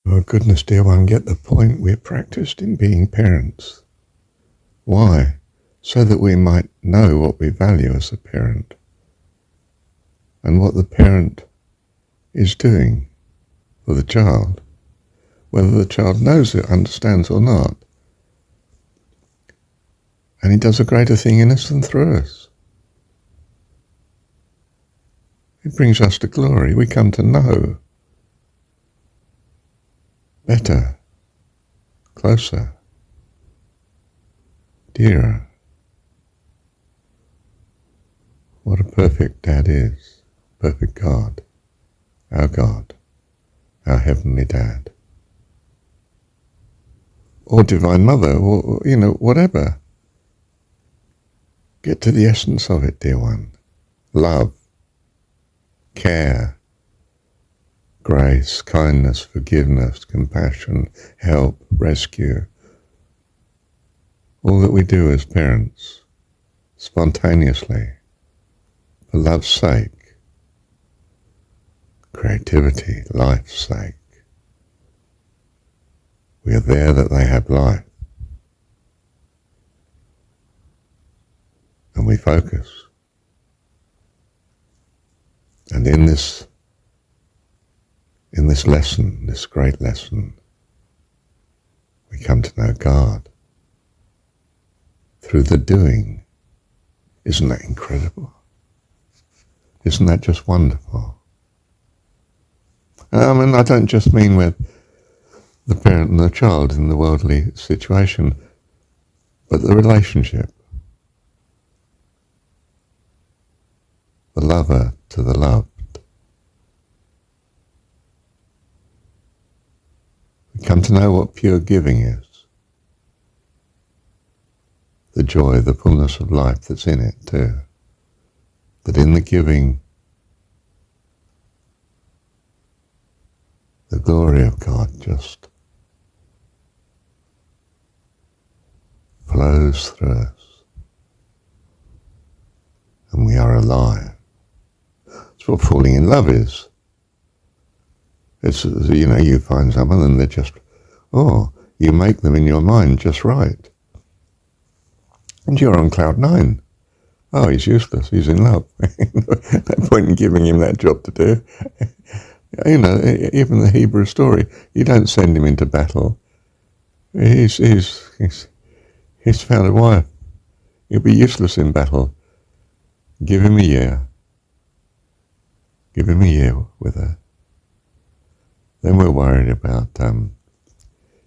Oh goodness, dear one, get the point. We're practiced in being parents. Why? So that we might know what we value as a parent and what the parent is doing for the child, whether the child knows it, understands or not. And he does a greater thing in us than through us. It brings us to glory. We come to know better, closer, dearer. What a perfect Dad is, perfect God, our Heavenly Dad. Or Divine Mother, or, whatever. Get to the essence of it, dear one. Love, care, grace, kindness, forgiveness, compassion, help, rescue. All that we do as parents, spontaneously, for love's sake, creativity, life's sake. We are there that they have life. And we focus. And in this lesson, this great lesson, we come to know God through the doing. Isn't that incredible? Isn't that just wonderful? And I don't just mean with the parent and the child in the worldly situation, but the relationship. The lover to the loved. We come to know what pure giving is. The joy, the fullness of life that's in it too. That in the giving, the glory of God just flows through us. And we are alive. That's what falling in love is. It's, you find someone and they're just, you make them in your mind just right. And you're on cloud 9. Oh, he's useless, he's in love. No point in giving him that job to do. Even the Hebrew story, you don't send him into battle. He's found a wife. He'll be useless in battle. Give him a year. Give him a year with her. Then we're worried about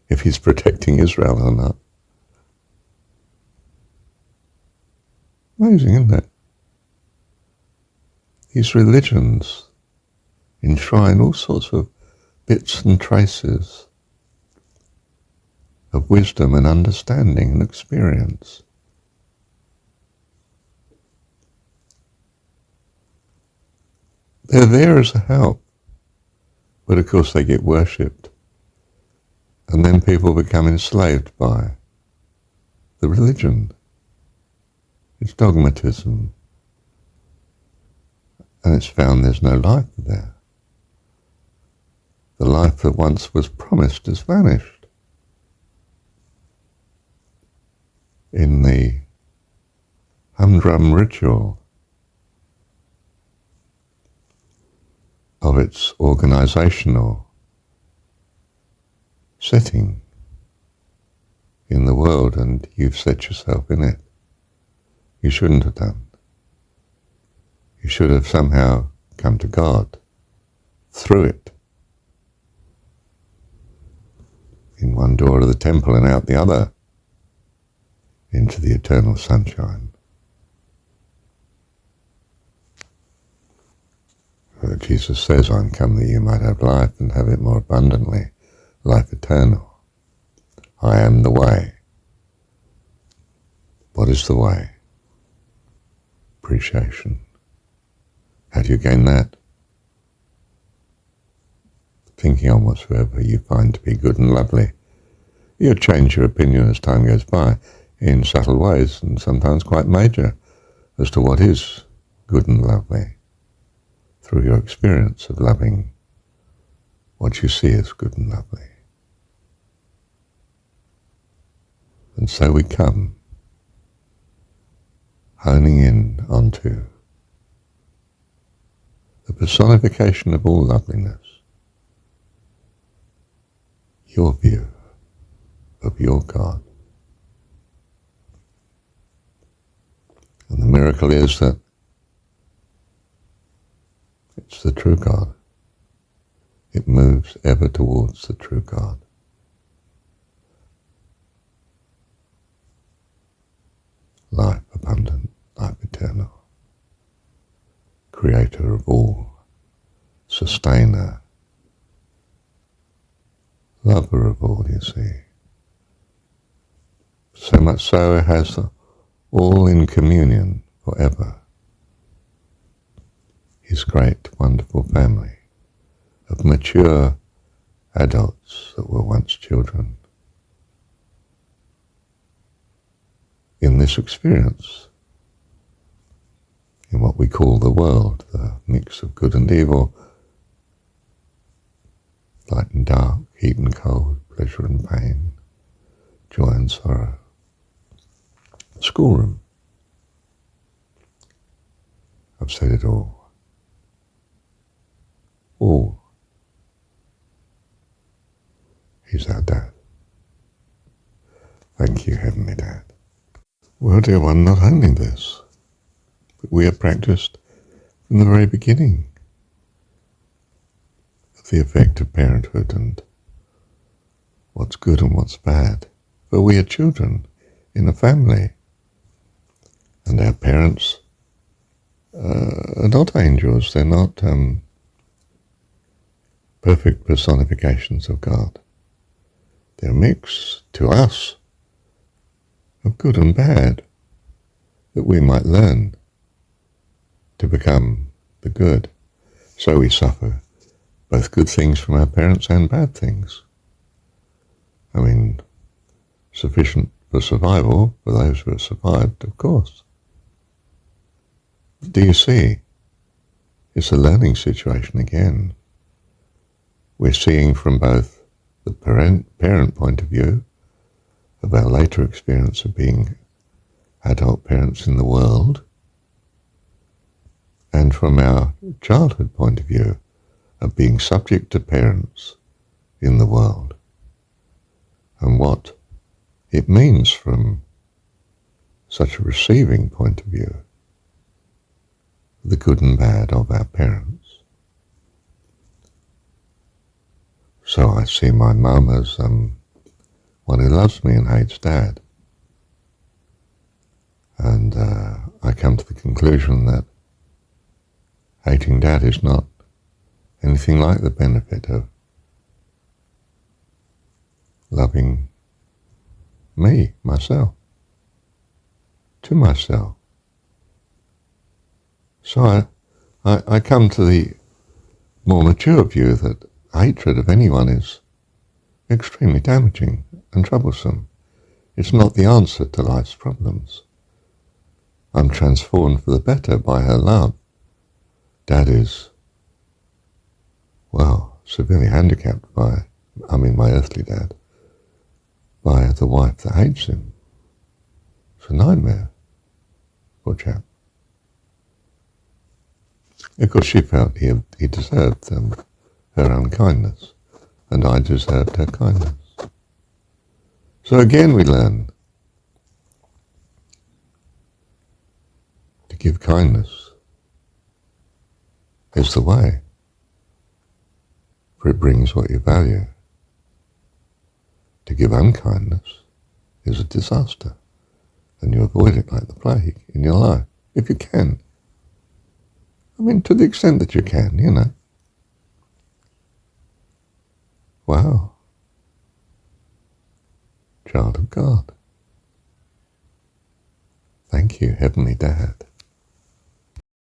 if he's protecting Israel or not. Amazing, isn't it? These religions enshrine all sorts of bits and traces of wisdom and understanding and experience. They're there as a help, but of course they get worshipped, and then people become enslaved by the religion. It's dogmatism, and it's found there's no life there. The life that once was promised has vanished. In the humdrum ritual of its organizational setting in the world, and you've set yourself in it. You shouldn't have done. You should have somehow come to God through it. In one door of the temple and out the other, into the eternal sunshine. Jesus says, I'm come that you might have life and have it more abundantly, life eternal. I am the way. What is the way? Appreciation. How do you gain that? Thinking on whatsoever you find to be good and lovely. You'll change your opinion as time goes by in subtle ways and sometimes quite major as to what is good and lovely through your experience of loving what you see is good and lovely. And so we come honing in onto the personification of all loveliness, your view of your God. And the miracle is that it's the true God. It moves ever towards the true God. Life abundant, life eternal, creator of all, sustainer, lover of all, you see. So much so it has all in communion forever. His great, wonderful family of mature adults that were once children. In this experience, in what we call the world, the mix of good and evil, light and dark, heat and cold, pleasure and pain, joy and sorrow. Schoolroom. I've said it all. All. He's our Dad. Thank you, Heavenly Dad. Well, dear one, not only this, but we have practiced from the very beginning of the effect of parenthood and what's good and what's bad. For we are children in a family, and our parents are not angels. They're not perfect personifications of God. They're a mix, to us, of good and bad, that we might learn to become the good. So we suffer both good things from our parents and bad things. I mean, sufficient for survival for those who have survived, of course. Do you see? It's a learning situation again. We're seeing from both the parent point of view of our later experience of being adult parents in the world, and from our childhood point of view of being subject to parents in the world, and what it means from such a receiving point of view, the good and bad of our parents. So I see my mum as one who loves me and hates Dad. And I come to the conclusion that hating Dad is not anything like the benefit of loving me, myself, to myself. So I come to the more mature view that hatred of anyone is extremely damaging and troublesome. It's not the answer to life's problems. I'm transformed for the better by her love. Dad is, well, severely handicapped by, my earthly dad, by the wife that hates him. It's a nightmare, poor chap. Of course, she felt he deserved her unkindness, and I deserved her kindness. So again we learn to give kindness is the way, for it brings what you value. To give unkindness is a disaster, and you avoid it like the plague in your life, if you can. To the extent that you can, you know. Wow. Child of God. Thank you, Heavenly Dad.